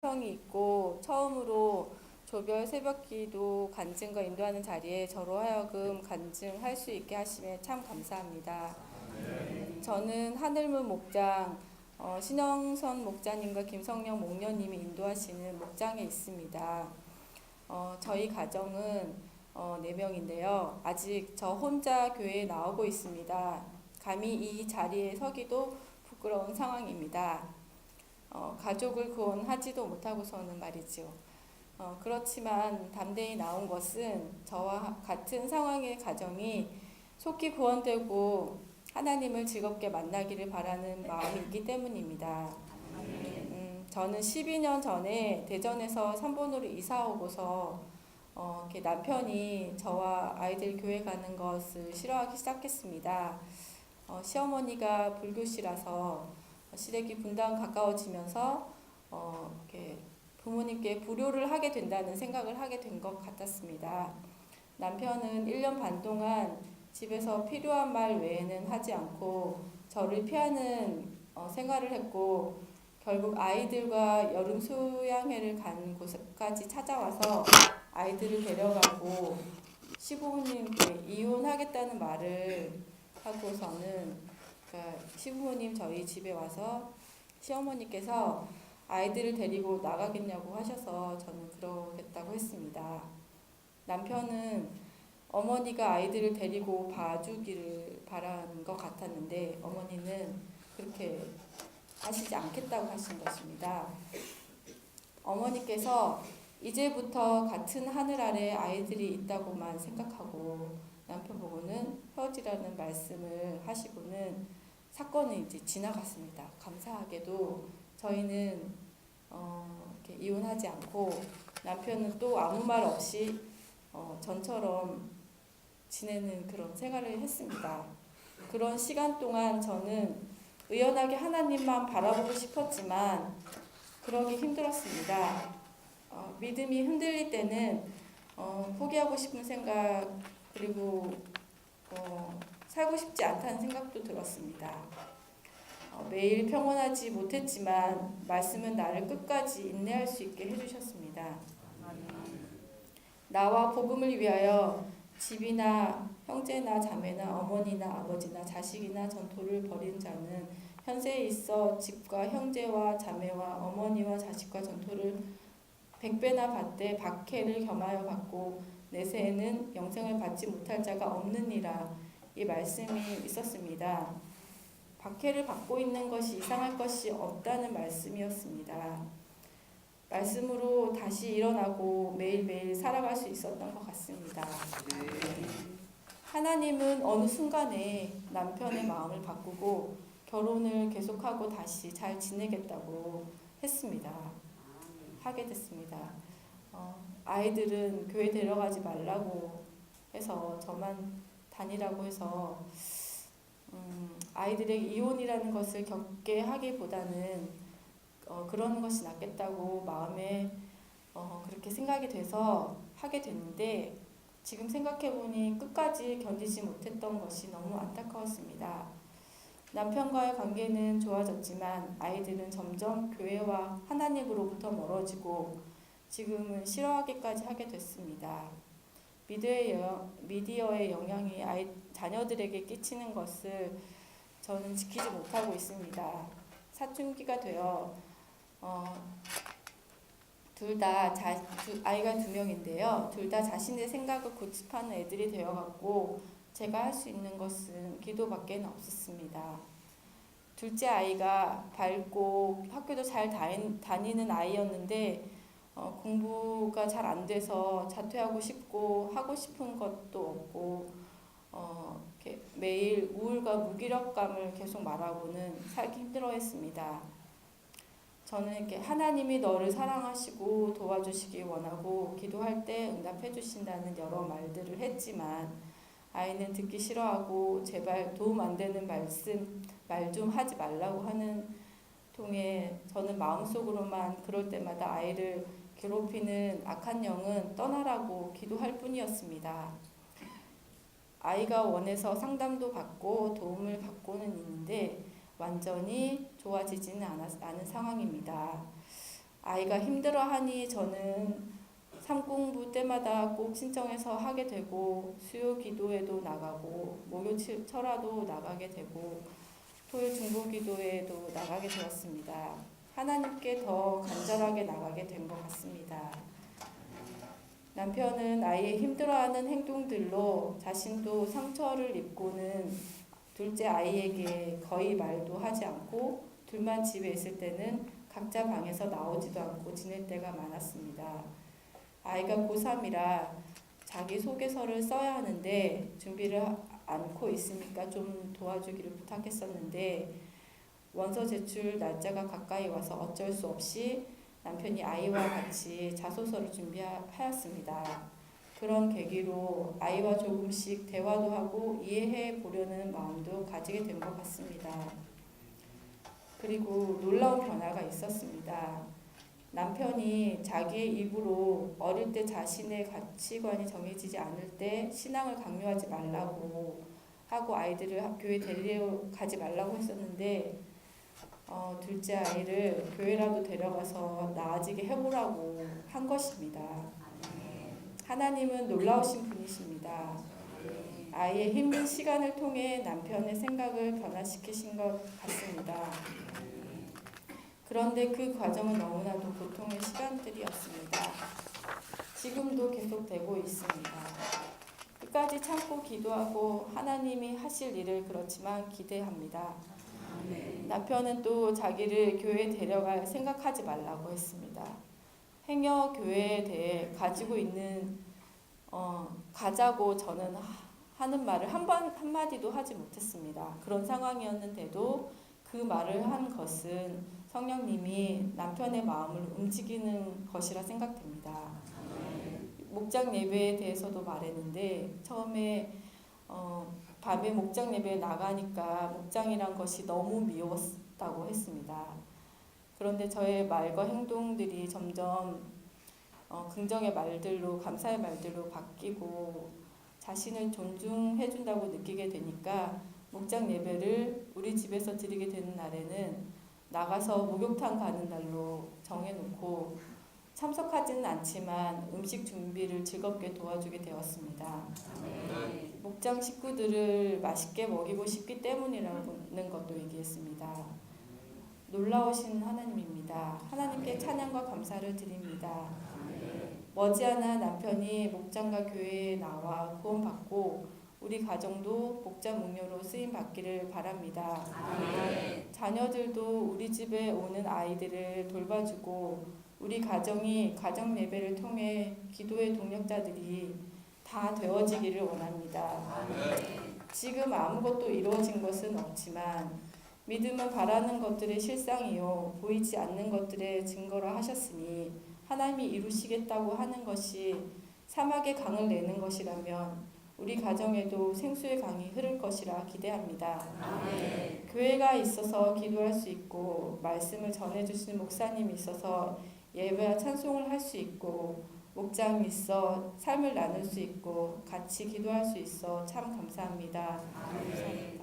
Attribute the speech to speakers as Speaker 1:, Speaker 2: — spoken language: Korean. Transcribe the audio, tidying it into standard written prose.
Speaker 1: 성이 있고 처음으로 조별 새벽기도 간증과 인도하는 자리에 저로 하여금 간증할 수 있게 하심에 참 감사합니다. 저는 하늘문 목장 신영선 목자님과 김성령 목녀님이 인도하시는 목장에 있습니다. 저희 가정은 4명인데요. 아직 저 혼자 교회에 나오고 있습니다. 감히 이 자리에 서기도 부끄러운 상황입니다. 가족을 구원하지도 못하고서는 말이죠. 그렇지만 담대히 나온 것은 저와 같은 상황의 가정이 속히 구원되고 하나님을 즐겁게 만나기를 바라는 마음이 있기 때문입니다. 저는 12년 전에 대전에서 삼본으로 이사 오고서 이렇게 남편이 저와 아이들 교회 가는 것을 싫어하기 시작했습니다. 시어머니가 불교시라서 시댁이 분당 가까워지면서 이렇게 부모님께 불효를 하게 된다는 생각을 하게 된 것 같았습니다. 남편은 1년 반 동안 집에서 필요한 말 외에는 하지 않고 저를 피하는 생활을 했고 결국 아이들과 여름 수양회를 간 곳까지 찾아와서 아이들을 데려가고 시부모님께 이혼하겠다는 말을 하고서는 시부모님 저희 집에 와서 시어머니께서 아이들을 데리고 나가겠냐고 하셔서 저는 그러겠다고 했습니다. 남편은 어머니가 아이들을 데리고 봐주기를 바라는 것 같았는데 어머니는 그렇게 하시지 않겠다고 하신 것입니다. 어머니께서 이제부터 같은 하늘 아래 아이들이 있다고만 생각하고 남편 보고는 헤어지라는 말씀을 하시고는 사건은 이제 지나갔습니다. 감사하게도 저희는 이렇게 이혼하지 않고 남편은 또 아무 말 없이 전처럼 지내는 그런 생활을 했습니다. 그런 시간 동안 저는 의연하게 하나님만 바라보고 싶었지만 그러기 힘들었습니다. 믿음이 흔들릴 때는 포기하고 싶은 생각 그리고 살고 싶지 않다는 생각도 들었습니다. 매일 평온하지 못했지만 말씀은 나를 끝까지 인내할 수 있게 해주셨습니다. 나와 복음을 위하여 집이나 형제나 자매나 어머니나 아버지나 자식이나 전토를 벌인 자는 현세에 있어 집과 형제와 자매와 어머니와 자식과 전토를 100배나 받되 박해를 겸하여 받고 내세에는 영생을 받지 못할 자가 없느니라. 이 말씀이 있었습니다. 박해를 받고 있는 것이 이상할 것이 없다는 말씀이었습니다. 말씀으로 다시 일어나고 매일매일 살아갈 수 있었던 것 같습니다. 하나님은 어느 순간에 남편의 마음을 바꾸고 결혼을 계속하고 다시 잘 지내겠다고 했습니다. 하게 됐습니다. 아이들은 교회 데려가지 말라고 해서 저만 다니라고 해서 아이들에게 이혼이라는 것을 겪게 하기보다는 그러는 것이 낫겠다고 마음에 그렇게 생각이 돼서 하게 됐는데 지금 생각해보니 끝까지 견디지 못했던 것이 너무 안타까웠습니다. 남편과의 관계는 좋아졌지만 아이들은 점점 교회와 하나님으로부터 멀어지고 지금은 싫어하기까지 하게 됐습니다. 미디어의 영향이 자녀들에게 끼치는 것을 저는 지키지 못하고 있습니다. 사춘기가 되어 아이가 2명인데요. 둘 다 자신의 생각을 고집하는 애들이 되어갔고 제가 할 수 있는 것은 기도밖에 없었습니다. 둘째 아이가 밝고 학교도 잘 다니는 아이였는데 공부가 잘 안 돼서 자퇴하고 싶고 하고 싶은 것도 없고 이렇게 매일 우울과 무기력감을 계속 말하고는 살기 힘들어했습니다. 저는 이렇게 하나님이 너를 사랑하시고 도와주시기 원하고 기도할 때 응답해 주신다는 여러 말들을 했지만 아이는 듣기 싫어하고 제발 도움 안 되는 말 좀 하지 말라고 하는 통에 저는 마음속으로만 그럴 때마다 아이를 괴롭히는 악한 영은 떠나라고 기도할 뿐이었습니다. 아이가 원해서 상담도 받고 도움을 받고는 있는데 완전히 좋아지지는 않은 상황입니다. 아이가 힘들어하니 저는 삼공부 때마다 꼭 신청해서 하게 되고 수요 기도에도 나가고 목요 철화도 나가게 되고 토요 중보 기도에도 나가게 되었습니다. 하나님께 더 간절하게 나가게 된 것 같습니다. 남편은 아이의 힘들어하는 행동들로 자신도 상처를 입고는 둘째 아이에게 거의 말도 하지 않고 둘만 집에 있을 때는 각자 방에서 나오지도 않고 지낼 때가 많았습니다. 아이가 고3이라 자기 소개서를 써야 하는데 준비를 않고 있으니까 좀 도와주기를 부탁했었는데 원서 제출 날짜가 가까이 와서 어쩔 수 없이 남편이 아이와 같이 자소서를 준비하였습니다. 그런 계기로 아이와 조금씩 대화도 하고 이해해 보려는 마음도 가지게 된 것 같습니다. 그리고 놀라운 변화가 있었습니다. 남편이 자기의 입으로 어릴 때 자신의 가치관이 정해지지 않을 때 신앙을 강요하지 말라고 하고 아이들을 교회 데려가지 말라고 했었는데 둘째 아이를 교회라도 데려가서 나아지게 해보라고 한 것입니다. 하나님은 놀라우신 분이십니다. 아이의 힘든 시간을 통해 남편의 생각을 변화시키신 것 같습니다. 그런데 그 과정은 너무나도 고통의 시간들이었습니다. 지금도 계속되고 있습니다. 끝까지 참고 기도하고 하나님이 하실 일을 그렇지만 기대합니다. 남편은 또 자기를 교회에 데려갈 생각하지 말라고 했습니다. 행여 교회에 대해 가지고 있는 가자고 저는 하는 말을 한마디도 하지 못했습니다. 그런 상황이었는데도 그 말을 한 것은 성령님이 남편의 마음을 움직이는 것이라 생각됩니다. 목장 예배에 대해서도 말했는데 처음에 밤에 목장 예배에 나가니까 목장이란 것이 너무 미웠다고 했습니다. 그런데 저의 말과 행동들이 점점 긍정의 말들로 감사의 말들로 바뀌고 자신을 존중해준다고 느끼게 되니까 목장 예배를 우리 집에서 드리게 되는 날에는 나가서 목욕탕 가는 날로 정해놓고 참석하지는 않지만 음식 준비를 즐겁게 도와주게 되었습니다. 목장 식구들을 맛있게 먹이고 싶기 때문이라는 것도 얘기했습니다. 놀라우신 하나님입니다. 하나님께 찬양과 감사를 드립니다. 머지않아 남편이 목장과 교회에 나와 구원받고 우리 가정도 목장 목료로 쓰임 받기를 바랍니다. 자녀들도 우리 집에 오는 아이들을 돌봐주고 우리 가정이 가정 예배를 통해 기도의 동력자들이 다 되어지기를 원합니다. 지금 아무것도 이루어진 것은 없지만 믿음은 바라는 것들의 실상이요 보이지 않는 것들의 증거라 하셨으니 하나님이 이루시겠다고 하는 것이 사막의 강을 내는 것이라면 우리 가정에도 생수의 강이 흐를 것이라 기대합니다. 교회가 있어서 기도할 수 있고 말씀을 전해주시는 목사님이 있어서 예배와 찬송을 할 수 있고 목장이 있어 삶을 나눌 수 있고 같이 기도할 수 있어 참 감사합니다. 감사합니다.